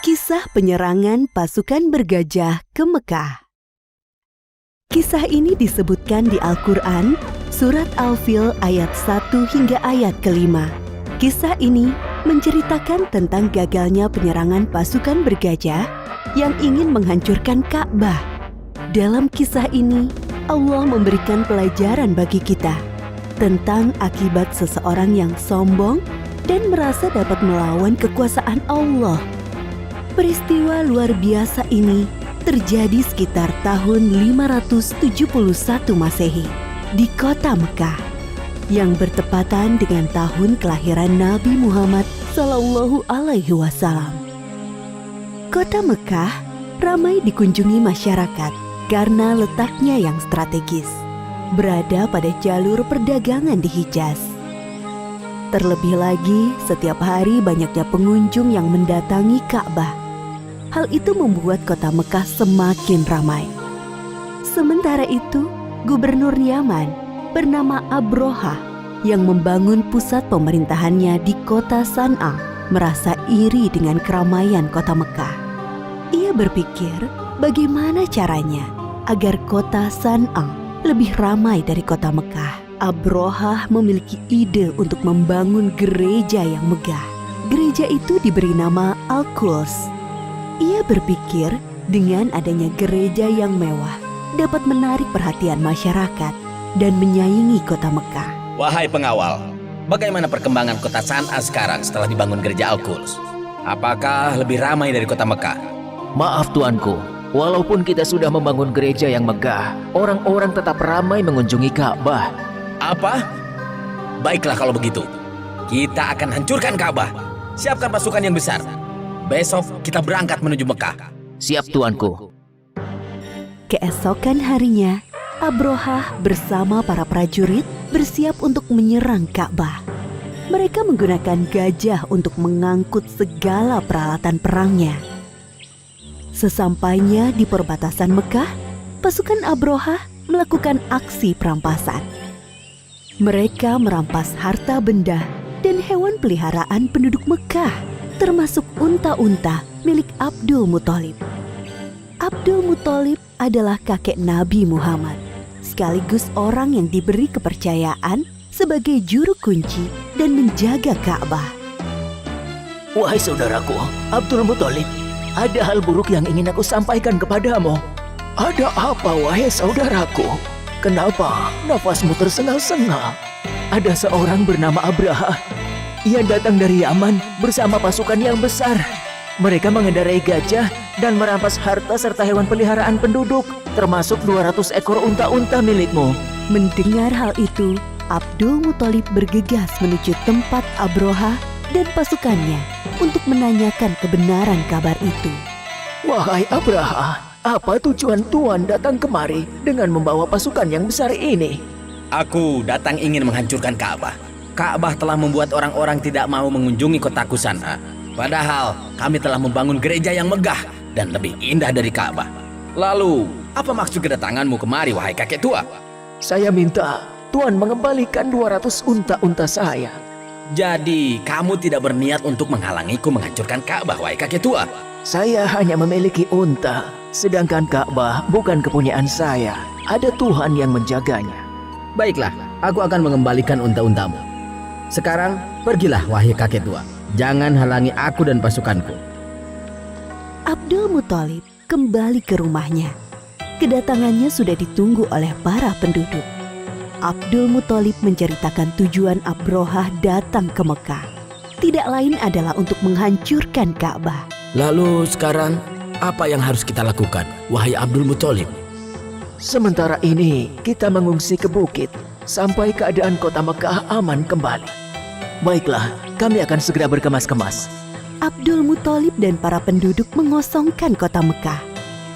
Kisah penyerangan pasukan bergajah ke Mekah. Kisah ini disebutkan di Al-Quran, Surat Al-Fil ayat 1 hingga ayat ke-5. Kisah ini menceritakan tentang gagalnya penyerangan pasukan bergajah yang ingin menghancurkan Ka'bah. Dalam kisah ini, Allah memberikan pelajaran bagi kita tentang akibat seseorang yang sombong dan merasa dapat melawan kekuasaan Allah. Peristiwa luar biasa ini terjadi sekitar tahun 571 Masehi di kota Mekah yang bertepatan dengan tahun kelahiran Nabi Muhammad SAW. Kota Mekah ramai dikunjungi masyarakat karena letaknya yang strategis, berada pada jalur perdagangan di Hijaz. Terlebih lagi, setiap hari banyaknya pengunjung yang mendatangi Ka'bah. Hal itu membuat kota Mekah semakin ramai. Sementara itu, Gubernur Yaman bernama Abroha yang membangun pusat pemerintahannya di kota San'a merasa iri dengan keramaian kota Mekah. Ia berpikir bagaimana caranya agar kota San'a lebih ramai dari kota Mekah. Abroha memiliki ide untuk membangun gereja yang megah. Gereja itu diberi nama Al-Quds. Ia berpikir dengan adanya gereja yang mewah dapat menarik perhatian masyarakat dan menyaingi kota Mekah. Wahai pengawal, bagaimana perkembangan kota San'a sekarang setelah dibangun gereja Al-Quds? Apakah lebih ramai dari kota Mekah? Maaf tuanku, walaupun kita sudah membangun gereja yang megah, orang-orang tetap ramai mengunjungi Ka'bah. Apa? Baiklah kalau begitu, kita akan hancurkan Ka'bah. Siapkan pasukan yang besar. Besok kita berangkat menuju Mekah. Siap tuanku. Keesokan harinya, Abroha bersama para prajurit bersiap untuk menyerang Ka'bah. Mereka menggunakan gajah untuk mengangkut segala peralatan perangnya. Sesampainya di perbatasan Mekah, pasukan Abroha melakukan aksi perampasan. Mereka merampas harta benda dan hewan peliharaan penduduk Mekah, termasuk unta-unta milik Abdul Muthalib. Abdul Muthalib adalah kakek Nabi Muhammad, sekaligus orang yang diberi kepercayaan sebagai juru kunci dan menjaga Ka'bah. Wahai saudaraku, Abdul Muthalib, ada hal buruk yang ingin aku sampaikan kepadamu. Ada apa, wahai saudaraku? Kenapa nafasmu tersengal-sengal? Ada seorang bernama Abraha. Ia datang dari Yaman bersama pasukan yang besar. Mereka mengendarai gajah dan merampas harta serta hewan peliharaan penduduk, termasuk 200 ekor unta-unta milikmu. Mendengar hal itu, Abdul Muthalib bergegas menuju tempat Abroha dan pasukannya untuk menanyakan kebenaran kabar itu. Wahai Abraha, apa tujuan Tuan datang kemari dengan membawa pasukan yang besar ini? Aku datang ingin menghancurkan Ka'bah. Ka'bah telah membuat orang-orang tidak mau mengunjungi kotaku San'a. Padahal kami telah membangun gereja yang megah dan lebih indah dari Ka'bah. Lalu, apa maksud kedatanganmu kemari, wahai kakek tua? Saya minta Tuan mengembalikan 200 unta-unta saya. Jadi, kamu tidak berniat untuk menghalangiku menghancurkan Ka'bah, wahai kakek tua? Saya hanya memiliki unta, sedangkan Ka'bah bukan kepunyaan saya. Ada Tuhan yang menjaganya. Baiklah, aku akan mengembalikan unta-untamu. Sekarang, pergilah wahai kakek tua. Jangan halangi aku dan pasukanku. Abdul Muthalib kembali ke rumahnya. Kedatangannya sudah ditunggu oleh para penduduk. Abdul Muthalib menceritakan tujuan Abroha datang ke Mekah. Tidak lain adalah untuk menghancurkan Ka'bah. Lalu sekarang, apa yang harus kita lakukan, wahai Abdul Muthalib? Sementara ini, kita mengungsi ke bukit sampai keadaan kota Mekah aman kembali. Baiklah, kami akan segera berkemas-kemas. Abdul Muthalib dan para penduduk mengosongkan kota Mekah.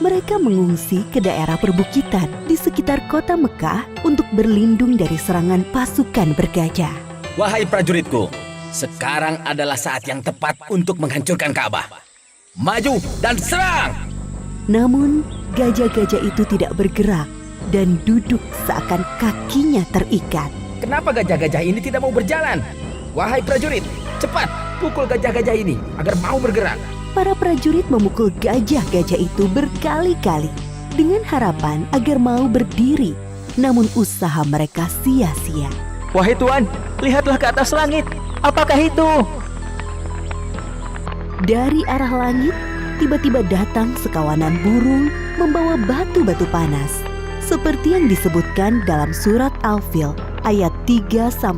Mereka mengungsi ke daerah perbukitan di sekitar kota Mekah untuk berlindung dari serangan pasukan bergajah. Wahai prajuritku, sekarang adalah saat yang tepat untuk menghancurkan Ka'bah. Maju dan serang! Namun, gajah-gajah itu tidak bergerak dan duduk seakan kakinya terikat. kenapa gajah-gajah ini tidak mau berjalan? Wahai prajurit, cepat pukul gajah-gajah ini agar mau bergerak. Para prajurit memukul gajah-gajah itu berkali-kali dengan harapan agar mau berdiri. Namun usaha mereka sia-sia. Wahai Tuan, lihatlah ke atas langit. Apakah itu? Dari arah langit, tiba-tiba datang sekawanan burung membawa batu-batu panas. Seperti yang disebutkan dalam surat Al-Fil ayat 3-4.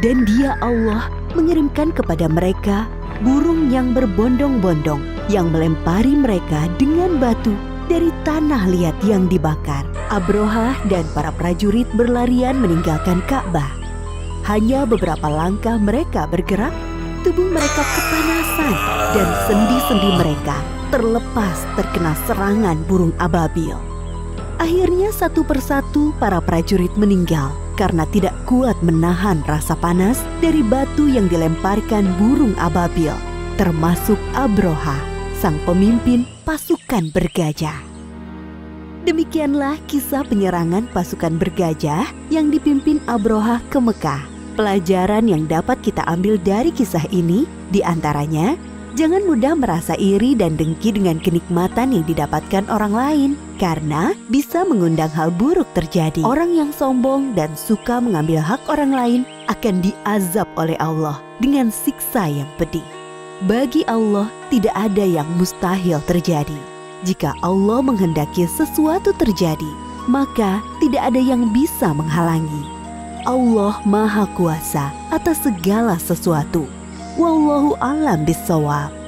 Dan Dia Allah mengirimkan kepada mereka burung yang berbondong-bondong yang melempari mereka dengan batu dari tanah liat yang dibakar. Abrohah dan para prajurit berlarian meninggalkan Ka'bah. Hanya beberapa langkah mereka bergerak, tubuh mereka kepanasan dan sendi-sendi mereka terlepas terkena serangan burung ababil. Akhirnya satu persatu para prajurit meninggal karena tidak kuat menahan rasa panas dari batu yang dilemparkan burung ababil, termasuk Abrohah, sang pemimpin pasukan bergajah. Demikianlah kisah penyerangan pasukan bergajah yang dipimpin Abrohah ke Mekah. Pelajaran yang dapat kita ambil dari kisah ini diantaranya, jangan mudah merasa iri dan dengki dengan kenikmatan yang didapatkan orang lain, karena bisa mengundang hal buruk terjadi. Orang yang sombong dan suka mengambil hak orang lain akan diazab oleh Allah dengan siksa yang pedih. Bagi Allah tidak ada yang mustahil terjadi. Jika Allah menghendaki sesuatu terjadi, maka tidak ada yang bisa menghalangi. Allah Maha Kuasa atas segala sesuatu. Wallahu a'lam bishawab.